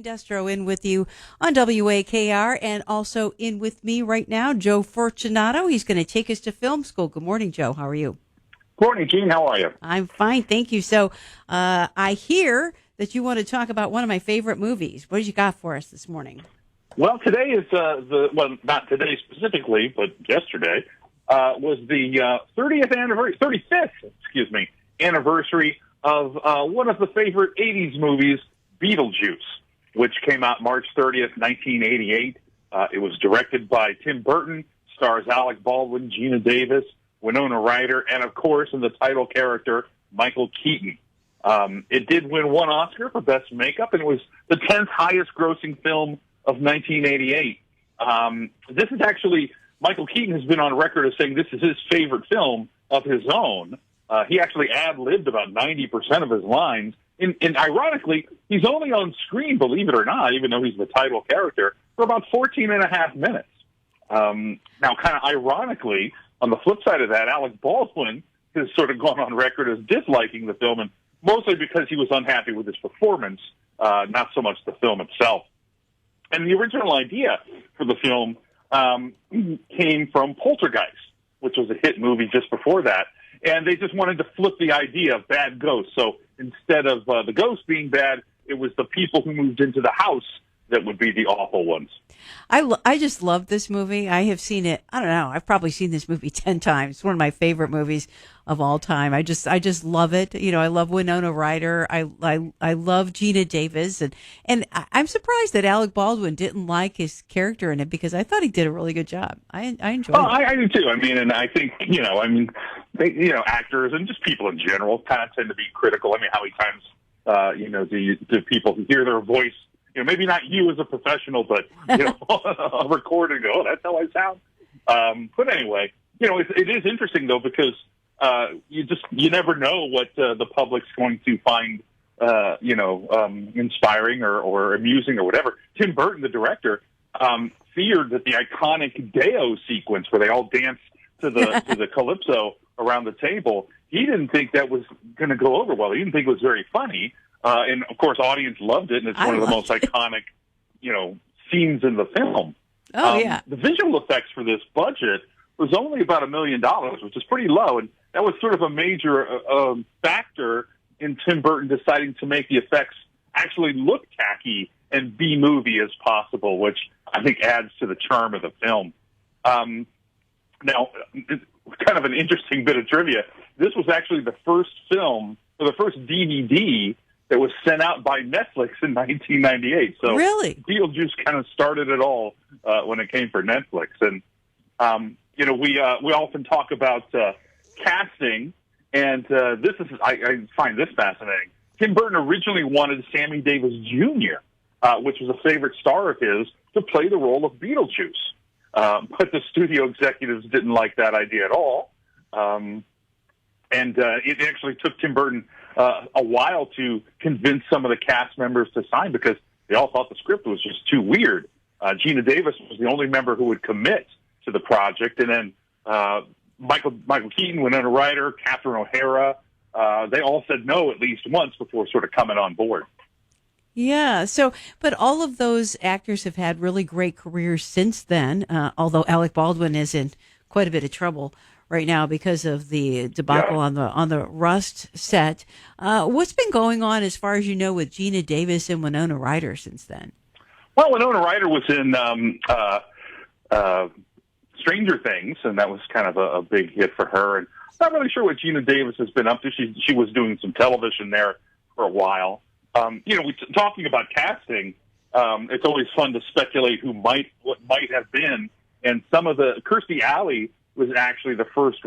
Destro in with you on WAKR, and also in with me right now, Joe Fortunato. He's going to take us to film school. Good morning, Joe. How are you? Good morning, Gene. How are you? I'm fine, thank you. So I hear that you want to talk about one of my favorite movies. What did you got for us this morning? Well, today is not today specifically, but yesterday was the 35th anniversary of one of the favorite 80s movies, Beetlejuice, which came out March 30th, 1988. It was directed by Tim Burton, stars Alec Baldwin, Gina Davis, Winona Ryder, and, of course, in the title character, Michael Keaton. It did win one Oscar for Best Makeup, and it was the 10th highest-grossing film of 1988. This is actually, Michael Keaton has been on record as saying this is his favorite film of his own. He actually ad-libbed about 90% of his lines. And ironically, he's only on screen, believe it or not, even though he's the title character, for about 14 and a half minutes. Now, kind of ironically, on the flip side of that, Alec Baldwin has sort of gone on record as disliking the film, and mostly because he was unhappy with his performance, not so much the film itself. And the original idea for the film came from Poltergeist, which was a hit movie just before that. And they just wanted to flip the idea of bad ghosts. So instead of the ghosts being bad, it was the people who moved into the house that would be the awful ones. I just love this movie. I have seen it, I don't know, I've probably seen this movie 10 times. It's one of my favorite movies of all time. I just love it. You know, I love Winona Ryder. I love Gina Davis. And I'm surprised that Alec Baldwin didn't like his character in it, because I thought he did a really good job. I enjoyed it. I do too. I mean, and I think, actors and just people in general kind of tend to be critical. I mean, how many times, do people hear their voice, maybe not you as a professional, but, a recording, go, oh, that's how I sound. But anyway, it is interesting, though, because you never know what the public's going to find, inspiring or amusing or whatever. Tim Burton, the director, feared that the iconic Deo sequence where they all dance to the calypso around the table, he didn't think that was going to go over well. He didn't think it was very funny. And, of course, audience loved it, and it's one of the most iconic, scenes in the film. Oh, yeah. The visual effects for this budget was only about $1 million, which is pretty low, and that was sort of a major factor in Tim Burton deciding to make the effects actually look tacky and B-movie as possible, which I think adds to the charm of the film. Now, kind of an interesting bit of trivia, this was actually the first film, or the first DVD that was sent out by Netflix in 1998. So really? Beetlejuice kind of started it all when it came for Netflix. And, we often talk about casting, and I find this fascinating. Tim Burton originally wanted Sammy Davis Jr., which was a favorite star of his, to play the role of Beetlejuice. But the studio executives didn't like that idea at all. And it actually took Tim Burton a while to convince some of the cast members to sign, because they all thought the script was just too weird. Gina Davis was the only member who would commit to the project, and then Michael Keaton, Winona Ryder, Catherine O'Hara, they all said no at least once before sort of coming on board. Yeah. So, but all of those actors have had really great careers since then, although Alec Baldwin is in quite a bit of trouble right now because of the debacle on the Rust set. What's been going on, as far as you know, with Gina Davis and Winona Ryder since then? Well, Winona Ryder was in Stranger Things, and that was kind of a big hit for her. And I'm not really sure what Gina Davis has been up to. She was doing some television there for a while. Talking about casting, it's always fun to speculate what might have been. And Kirstie Alley was actually the first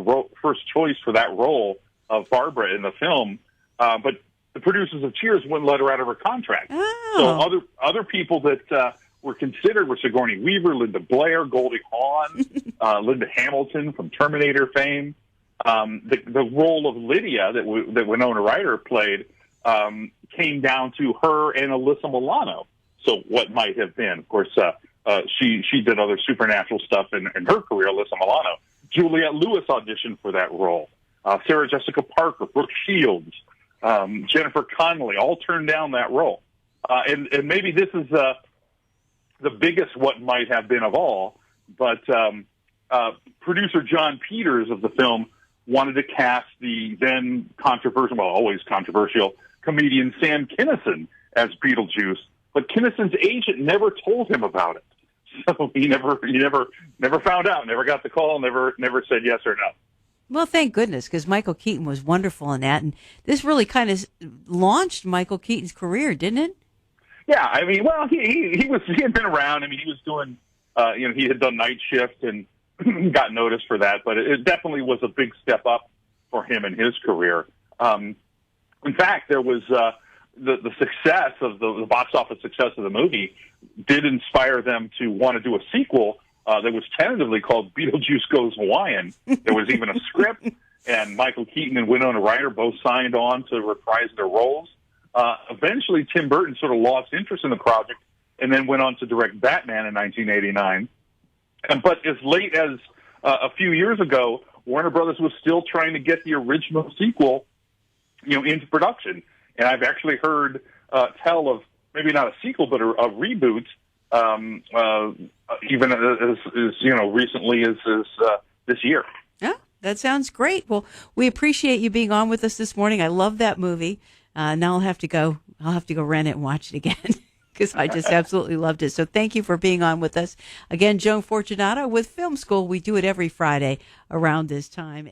choice for that role of Barbara in the film. But the producers of Cheers wouldn't let her out of her contract. Oh. So other people that were considered were Sigourney Weaver, Linda Blair, Goldie Hawn, Linda Hamilton from Terminator fame. The role of Lydia that Winona Ryder played came down to her and Alyssa Milano. So what might have been, of course, she did other supernatural stuff in her career, Alyssa Milano. Juliette Lewis auditioned for that role. Sarah Jessica Parker, Brooke Shields, Jennifer Connelly all turned down that role. And maybe this is the biggest what might have been of all, but producer John Peters of the film wanted to cast the then controversial, well, always controversial, comedian Sam Kinison as Beetlejuice, but Kinison's agent never told him about it. So he never found out, never got the call, never said yes or no. Well, thank goodness, because Michael Keaton was wonderful in that, and this really kind of launched Michael Keaton's career, didn't it? Yeah, I mean, well, he had been around. I mean, he was doing, he had done Night Shift and got noticed for that, but it definitely was a big step up for him in his career. In fact, there was the success of the box office success of the movie did inspire them to want to do a sequel that was tentatively called Beetlejuice Goes Hawaiian. There was even a script, and Michael Keaton and Winona Ryder both signed on to reprise their roles. Eventually, Tim Burton sort of lost interest in the project and then went on to direct Batman in 1989. But as late as a few years ago, Warner Brothers was still trying to get the original sequel, into production. And I've actually heard tell of maybe not a sequel, but a reboot, even as recently as this year. Yeah, that sounds great. Well, we appreciate you being on with us this morning. I love that movie. Now I'll have to go rent it and watch it again because I just absolutely loved it. So thank you for being on with us. Again, Joe Fortunato with Film School. We do it every Friday around this time.